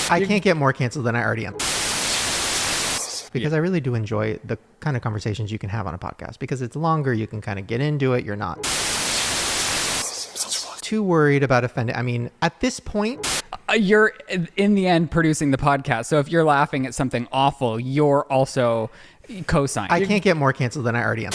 I can't get more canceled than I already am. Because I really do enjoy the kind of conversations you can have on a podcast. Because it's longer, you can kind of get into it. You're not too worried about offending. I mean, at this point... You're, in the end, producing the podcast. So if you're laughing at something awful, you're also co-signing. I can't get more canceled than I already am.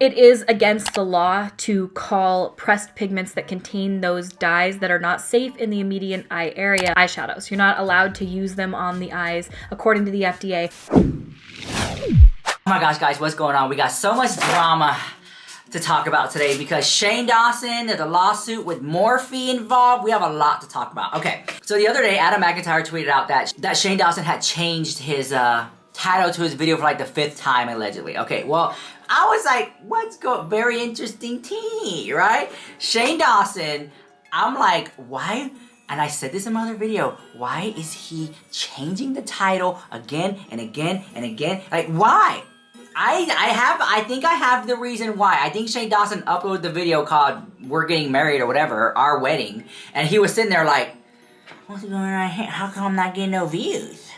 It is against the law to call pressed pigments that contain those dyes that are not safe in the immediate eye area eyeshadows. You're not allowed to use them on the eyes, according to the FDA. Oh my gosh, guys, what's going on? We got so much drama to talk about today because Shane Dawson, there's a lawsuit with Morphe involved. We have a lot to talk about. Okay, so the other day, Adam McIntyre tweeted out that Shane Dawson had changed his title to his video for like the 5th time, allegedly. Okay, well, I was like, what's going? Very interesting tea, right? Shane Dawson, I'm like, why? And I said this in my other video, why is he changing the title again and again and again? Like, why? I think I have the reason why. I think Shane Dawson uploaded the video called We're Getting Married or whatever, Our Wedding, and he was sitting there like, what's going on here? How come I'm not getting no views?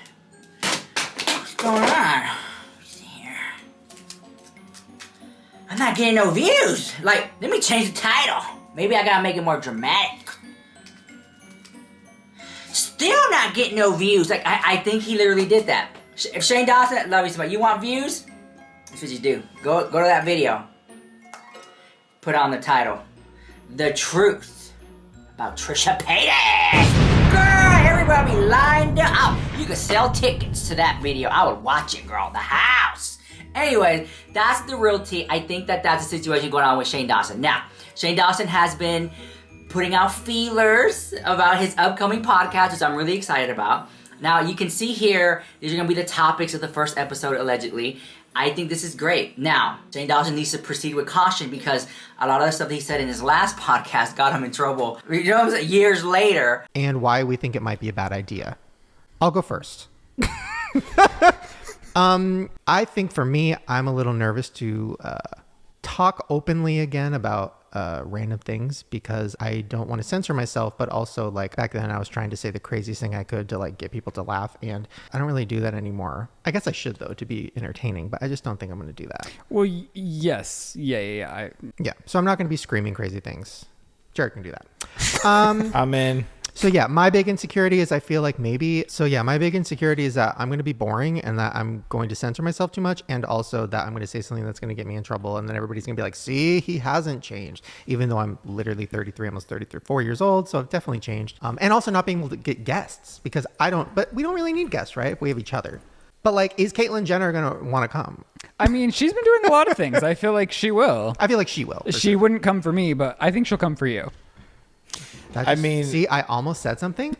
What's going on? I'm not getting no views. Like, let me change the title. Maybe I gotta make it more dramatic. Still not getting no views. Like, I think he literally did that. If Shane Dawson, love you so much, you want views? That's what you do. Go to that video. Put on the title. The truth about Trisha Paytas. Girl, everybody lined up. You could sell tickets to that video. I would watch it, girl. The house. Anyways, that's the real tea. I think that's a situation going on with Shane Dawson. Now, Shane Dawson has been putting out feelers about his upcoming podcast, which I'm really excited about. Now, you can see here, these are going to be the topics of the first episode, allegedly. I think this is great. Now, Shane Dawson needs to proceed with caution because a lot of the stuff that he said in his last podcast got him in trouble, you know what I'm saying, years later. And why we think it might be a bad idea. I'll go first. I think for me, I'm a little nervous to talk openly again about random things because I don't want to censor myself, but also like back then I was trying to say the craziest thing I could to like get people to laugh, and I don't really do that anymore. I guess I should though, to be entertaining, but I just don't think I'm going to do that. Well, yes. Yeah. Yeah. So I'm not going to be screaming crazy things. Jared can do that. I'm in. So yeah, my big insecurity is I feel like maybe, my big insecurity is that I'm going to be boring and that I'm going to censor myself too much, and also that I'm going to say something that's going to get me in trouble, and then everybody's going to be like, see, he hasn't changed, even though I'm literally 33, almost 34 years old, so I've definitely changed. And also not being able to get guests because but we don't really need guests, right? If we have each other. But like, is Caitlyn Jenner going to want to come? I mean, she's been doing a lot of things. I feel like she will. I feel like she will. She wouldn't come for me, but I think she'll come for you. See, I almost said something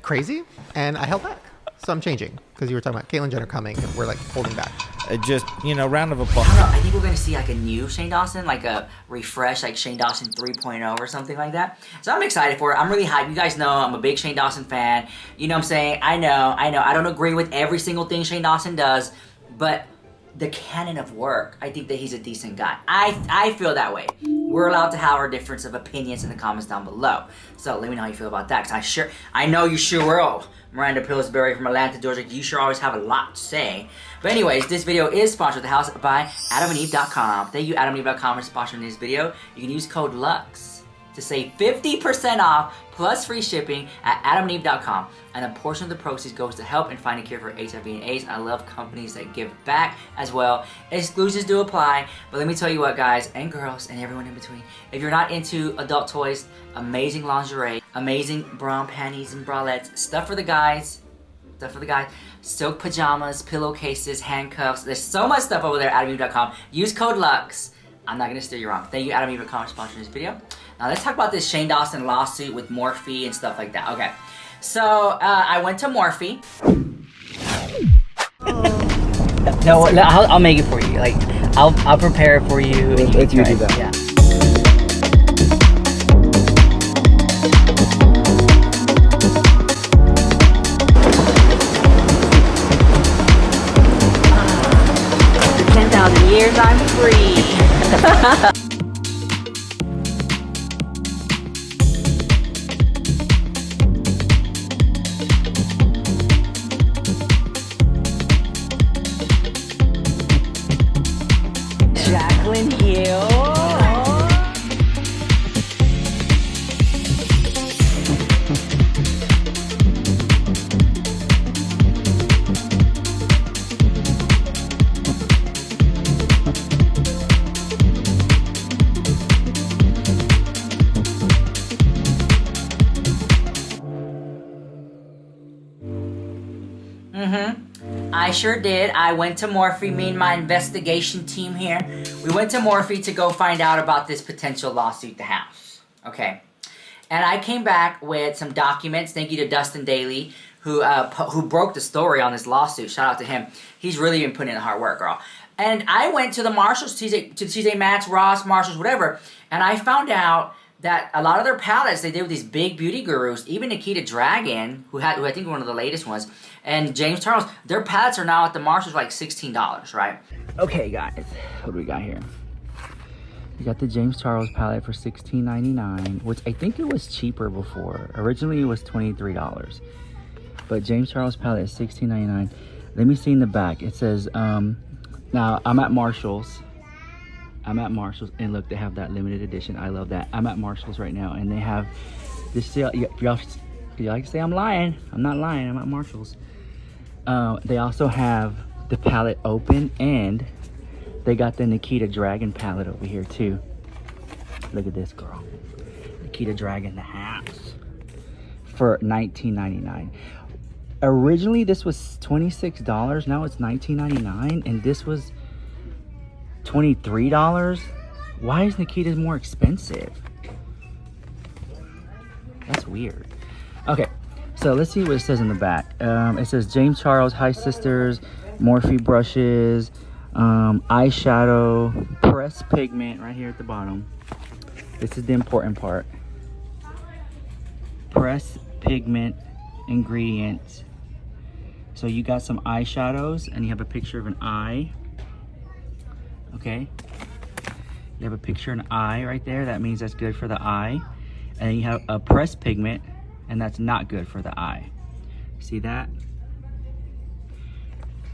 crazy and I held back. So I'm changing because you were talking about Caitlyn Jenner coming and we're like holding back. Just, round of applause. I don't know. I think we're going to see like a new Shane Dawson, like a refresh, like Shane Dawson 3.0 or something like that. So I'm excited for it. I'm really hyped. You guys know I'm a big Shane Dawson fan. You know what I'm saying? I know. I don't agree with every single thing Shane Dawson does, but the canon of work, I think that he's a decent guy. I feel that way. We're allowed to have our difference of opinions in the comments down below. So let me know how you feel about that, because I know you sure will. Miranda Pillsbury from Atlanta, Georgia, you sure always have a lot to say. But anyways, this video is sponsored the house by AdamandEve.com. Thank you, AdamandEve.com, for sponsoring this video. You can use code LUX to save 50% off plus free shipping at AdamandEve.com. And a portion of the proceeds goes to help in finding a cure for HIV and AIDS. I love companies that give back as well. Exclusions do apply, but let me tell you what, guys and girls and everyone in between, if you're not into adult toys, amazing lingerie, amazing bra and panties and bralettes, stuff for the guys, silk pajamas, pillowcases, handcuffs, there's so much stuff over there at AdamandEve.com. Use code LUX. I'm not going to steer you wrong. Thank you, AdamandEve.com, for sponsoring this video. Now let's talk about this Shane Dawson lawsuit with Morphe and stuff like that. Okay, so I went to Morphe. No, I'll make it for you. Like, I'll prepare it for you. If you do that. Yeah. For 10,000 years, I'm free. Jacqueline Hill. I sure did. I went to Morphe, me and my investigation team here. We went to Morphe to go find out about this potential lawsuit to house. Okay. And I came back with some documents. Thank you to Dustin Daly, who broke the story on this lawsuit. Shout out to him. He's really been putting in the hard work, girl. And I went to the Marshalls, to TJ Maxx, Ross, Marshalls, whatever, and I found out that a lot of their palettes they did with these big beauty gurus, even Nikita Dragon, who I think one of the latest ones, and James Charles, their palettes are now at the Marshalls for like $16, right? Okay, guys, what do we got here? We got the James Charles palette for $16.99, which I think it was cheaper before. Originally, it was $23, but James Charles palette is $16.99. Let me see in the back. It says, now I'm at Marshalls. And look, they have that limited edition. I love that. I'm at Marshalls right now, and they have this sale. Y'all like to say I'm lying? I'm not lying. I'm at Marshalls. They also have the palette open, and they got the Nikita Dragon palette over here too. Look at this, girl. Nikita Dragon, the house, for $19.99. Originally, this was $26. Now it's $19.99, and this was $23. Why is Nikita's more expensive? That's weird. Okay, so let's see what it says in the back. It says James Charles, Hi Sisters, Morphe brushes, eyeshadow, pressed pigment right here at the bottom. This is the important part. Pressed pigment ingredients. So you got some eyeshadows, and you have a picture of an eye. Okay, you have a picture of an eye right there. That means that's good for the eye. And then you have a pressed pigment, and that's not good for the eye. See that?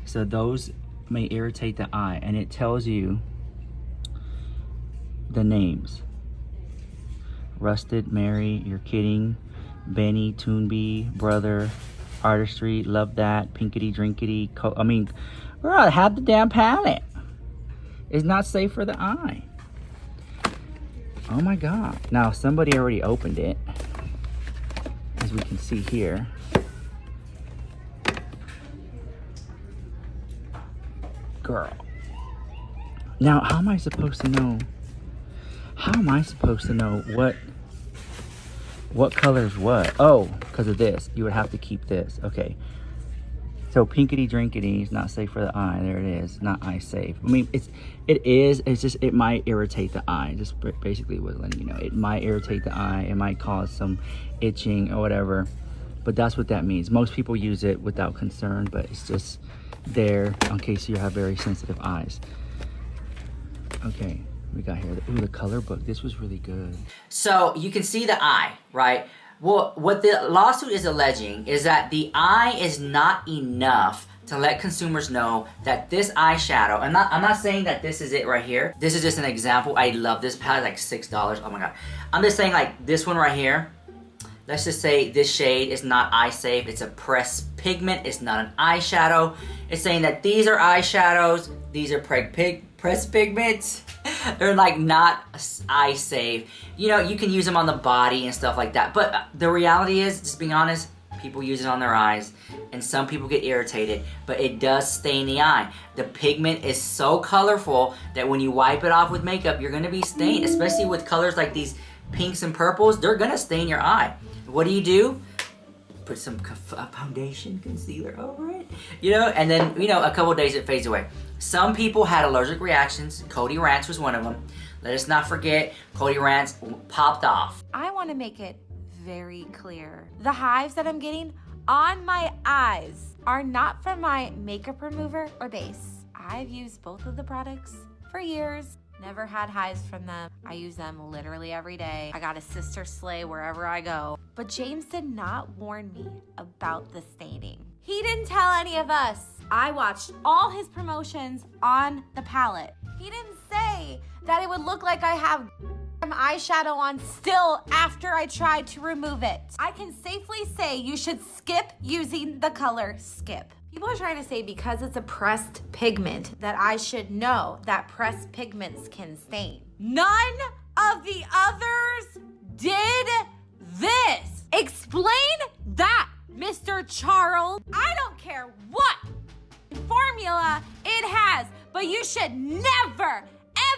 So those may irritate the eye, and it tells you the names. Rusted, Mary, You're Kidding, Benny, Toonbee, Brother, Artistry, Love That, Pinkity Drinkity. I mean, bro, have the damn palette. It's not safe for the eye. Oh my God. Now, somebody already opened it, as we can see here. Girl. Now, how am I supposed to know? How am I supposed to know what color's what? Oh, because of this. You would have to keep this. Okay. So pinkity drinkity is not safe for the eye. There it is. Not eye safe. I mean, it is. It's just it might irritate the eye. Just basically was letting you know. It might irritate the eye. It might cause some itching or whatever. But that's what that means. Most people use it without concern, but it's just there in case you have very sensitive eyes. Okay, we got here. Ooh, the color book. This was really good. So you can see the eye, right? Well, what the lawsuit is alleging is that the eye is not enough to let consumers know that this eyeshadow, I'm not saying that this is it right here. This is just an example. I love this palette, like $6. Oh my God. I'm just saying like this one right here. Let's just say this shade is not eye safe. It's a pressed pigment. It's not an eyeshadow. It's saying that these are eyeshadows. These are pressed pigments. They're like not eye safe. You know, you can use them on the body and stuff like that. But the reality is, just being honest, people use it on their eyes. And some people get irritated. But it does stain the eye. The pigment is so colorful that when you wipe it off with makeup, you're going to be stained. Especially with colors like these pinks and purples. They're going to stain your eye. What do? Put some foundation concealer over it. You know, and then, you know, a couple days it fades away. Some people had allergic reactions. Cody Rants was one of them. Let us not forget, Cody Rants popped off. I want to make it very clear. The hives that I'm getting on my eyes are not from my makeup remover or base. I've used both of the products for years, Never had highs from them. I use them literally every day. I got a sister sleigh wherever I go. But James did not warn me about the staining. He didn't tell any of us. I watched all his promotions on the palette. He didn't say that it would look like I have eyeshadow on still after I tried to remove it. I can safely say you should skip using the color Skip. People are trying to say because it's a pressed pigment that I should know that pressed pigments can stain. None of the others did this. Explain that, Mr. Charles. I don't care what formula it has, but you should never,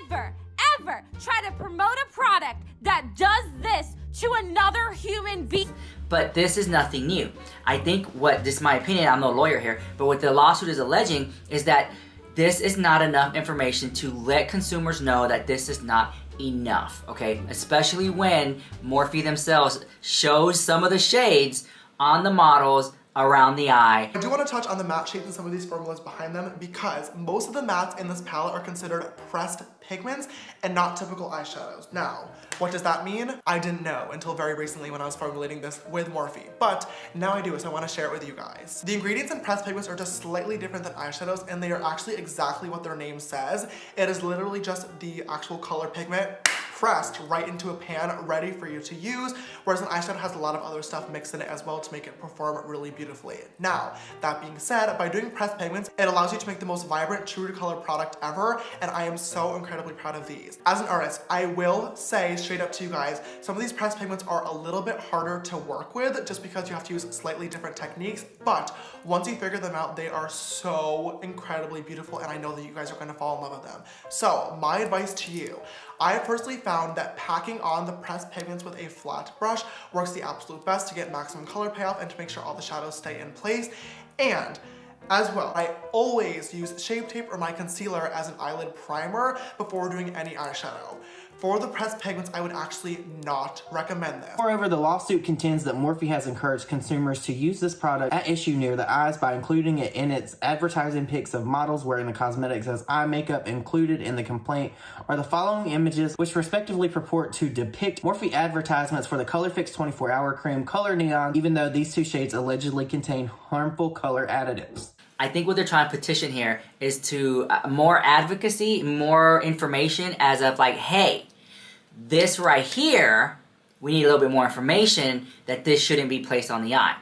ever, ever try to promote a product that does this to another human being. But this is nothing new. I think this is my opinion, I'm no lawyer here, but what the lawsuit is alleging is that this is not enough information to let consumers know that this is not enough, okay? Especially when Morphe themselves shows some of the shades on the models around the eye. I do want to touch on the matte shades and some of these formulas behind them because most of the mattes in this palette are considered pressed pigments and not typical eyeshadows. Now, what does that mean? I didn't know until very recently when I was formulating this with Morphe, but now I do, so I want to share it with you guys. The ingredients in pressed pigments are just slightly different than eyeshadows, and they are actually exactly what their name says. It is literally just the actual color pigment pressed right into a pan ready for you to use, whereas an eyeshadow has a lot of other stuff mixed in it as well to make it perform really beautifully. Now, that being said, by doing pressed pigments, it allows you to make the most vibrant, true to color product ever, and I am so incredibly proud of these. As an artist, I will say straight up to you guys, some of these pressed pigments are a little bit harder to work with just because you have to use slightly different techniques, but once you figure them out, they are so incredibly beautiful, and I know that you guys are going to fall in love with them. So, my advice to you, I personally found that packing on the pressed pigments with a flat brush works the absolute best to get maximum color payoff and to make sure all the shadows stay in place. And as well, I always use Shape Tape or my concealer as an eyelid primer before doing any eyeshadow. For the pressed pigments, I would actually not recommend this. Moreover, the lawsuit contends that Morphe has encouraged consumers to use this product at issue near the eyes by including it in its advertising pics of models wearing the cosmetics as eye makeup. Included in the complaint are the following images, which respectively purport to depict Morphe advertisements for the Color Fix 24-Hour Cream Color Neon, even though these two shades allegedly contain harmful color additives. I think what they're trying to petition here is to more advocacy, more information as of like, hey, this right here, we need a little bit more information that this shouldn't be placed on the eye.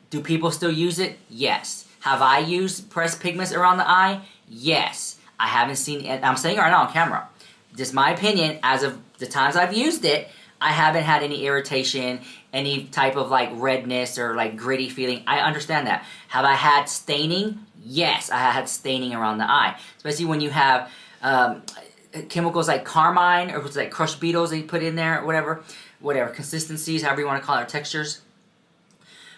Do people still use it? Yes. Have I used pressed pigments around the eye? Yes. I haven't seen it. I'm saying it right now on camera. Just my opinion, as of the times I've used it, I haven't had any irritation, any type of like redness or like gritty feeling. I understand that. Have I had staining? Yes, I had staining around the eye. Especially when you have chemicals like carmine or like crushed beetles that you put in there, or whatever consistencies, however you want to call it, or textures.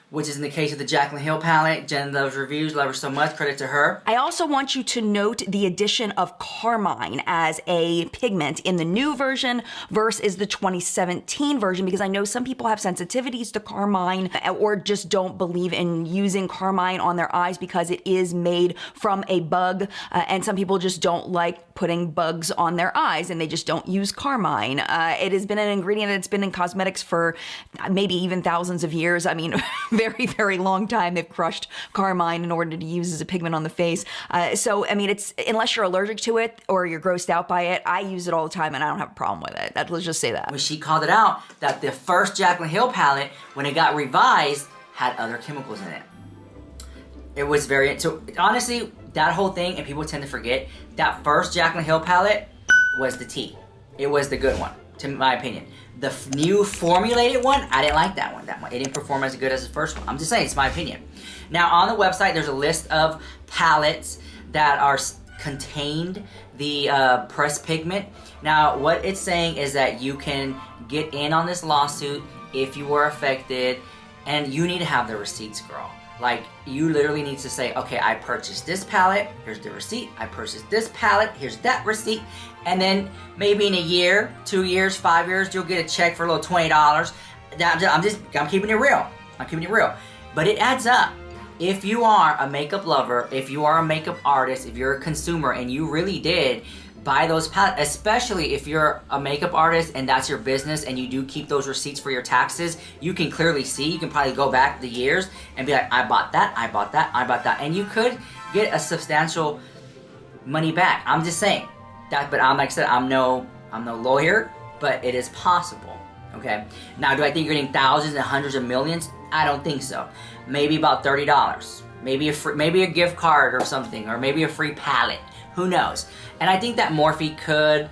Which is in the case of the Jaclyn Hill palette. Jen loves reviews, love her so much, credit to her. I also want you to note the addition of carmine as a pigment in the new version versus the 2017 version, because I know some people have sensitivities to carmine or just don't believe in using carmine on their eyes because it is made from a bug, and some people just don't like putting bugs on their eyes and they just don't use carmine. It has been an ingredient that's been in cosmetics for maybe even thousands of years. I mean, very, very long time. They've crushed carmine in order to use as a pigment on the face. So, I mean, it's unless you're allergic to it or you're grossed out by it, I use it all the time and I don't have a problem with it. Let's just say that. When she called it out, that the first Jaclyn Hill palette, when it got revised, had other chemicals in it. It was very, so honestly, that whole thing, and people tend to forget, that first Jaclyn Hill palette was the tea. It was the good one, to my opinion. The new formulated one, I didn't like that one. It didn't perform as good as the first one. I'm just saying, it's my opinion. Now, on the website, there's a list of palettes that are contained the pressed pigment. Now, what it's saying is that you can get in on this lawsuit if you were affected, and you need to have the receipts, girl. Like, you literally need to say, okay, I purchased this palette, here's the receipt. I purchased this palette, here's that receipt. And then maybe in a year, 2 years, 5 years, you'll get a check for a little $20. I'm keeping it real. I'm keeping it real. But it adds up. If you are a makeup lover, if you are a makeup artist, if you're a consumer and you really did buy those palettes, especially if you're a makeup artist and that's your business and you do keep those receipts for your taxes. You can clearly see, you can probably go back the years and be like, I bought that, I bought that, I bought that. And you could get a substantial money back. I'm just saying that, but like I said, I'm no lawyer, but it is possible, okay? Now, do I think you're getting thousands and hundreds of millions? I don't think so. Maybe about $30. Maybe a gift card or something, or maybe a free palette. Who knows? And I think that Morphe could,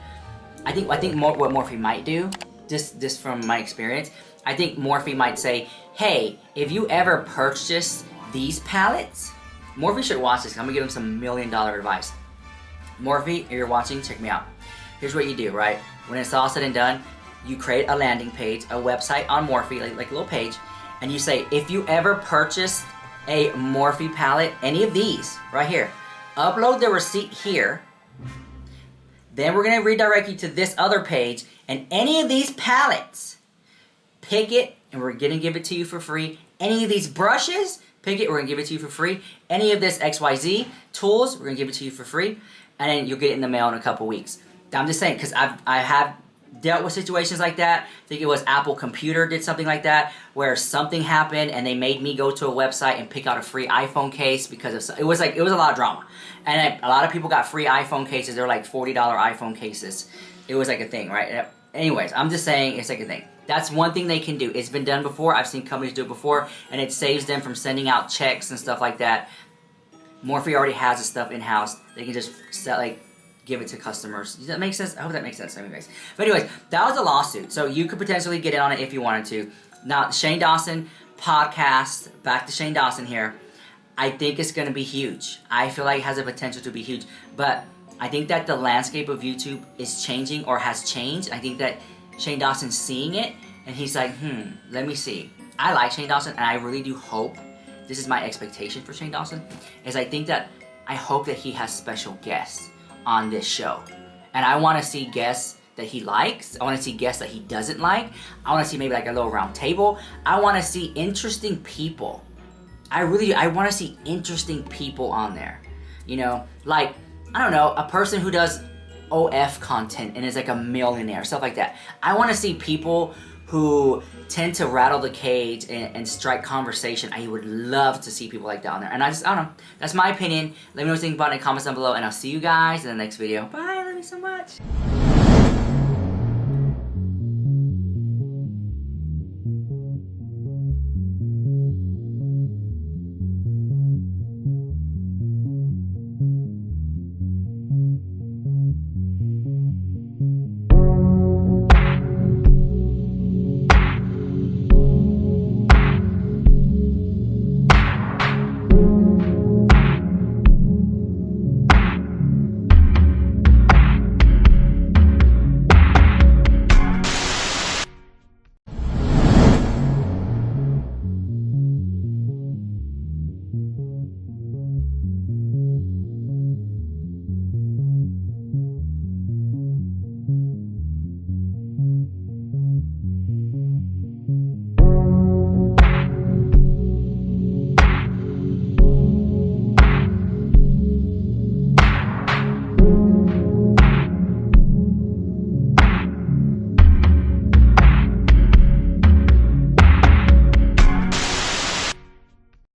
what Morphe might do, just from my experience, I think Morphe might say, hey, if you ever purchase these palettes, Morphe should watch this. I'm gonna give them some $1 million advice. Morphe, if you're watching, check me out. Here's what you do, right? When it's all said and done, you create a landing page, a website on Morphe, like a little page, and you say, if you ever purchased a Morphe palette, any of these, right here, upload the receipt here. Then we're gonna redirect you to this other page, and any of these palettes, pick it, and we're gonna give it to you for free. Any of these brushes, pick it, we're gonna give it to you for free. Any of this XYZ tools, we're gonna give it to you for free, and then you'll get it in the mail in a couple weeks. I'm just saying, because I have dealt with situations like that. I think it was Apple Computer did something like that, where something happened and they made me go to a website and pick out a free iPhone case because of, it was a lot of drama. And a lot of people got free iPhone cases. They're like $40 iPhone cases. It was like a thing, right? Anyways, I'm just saying it's like a thing. That's one thing they can do. It's been done before. I've seen companies do it before, and it saves them from sending out checks and stuff like that. Morphe already has the stuff in-house. They can just give it to customers. Does that make sense? I hope that makes sense. Anyways, that was a lawsuit, so you could potentially get in on it if you wanted to. Now, Shane Dawson podcast, back to Shane Dawson here. I think it's going to be huge. I feel like it has the potential to be huge, but I think that the landscape of YouTube is changing or has changed. I think that Shane Dawson's seeing it, and he's like, let me see. I like Shane Dawson, and I really do hope, this is my expectation for Shane Dawson, is I hope that he has special guests on this show. And I want to see guests that he likes. I want to see guests that he doesn't like. I want to see maybe like a little round table. I want to see interesting people. I want to see interesting people on there. You know, like, I don't know, a person who does OF content and is like a millionaire, stuff like that. I want to see people who tend to rattle the cage and strike conversation. I would love to see people like that on there. And I don't know. That's my opinion. Let me know what you think about it in the comments down below, and I'll see you guys in the next video. Bye, I love you so much.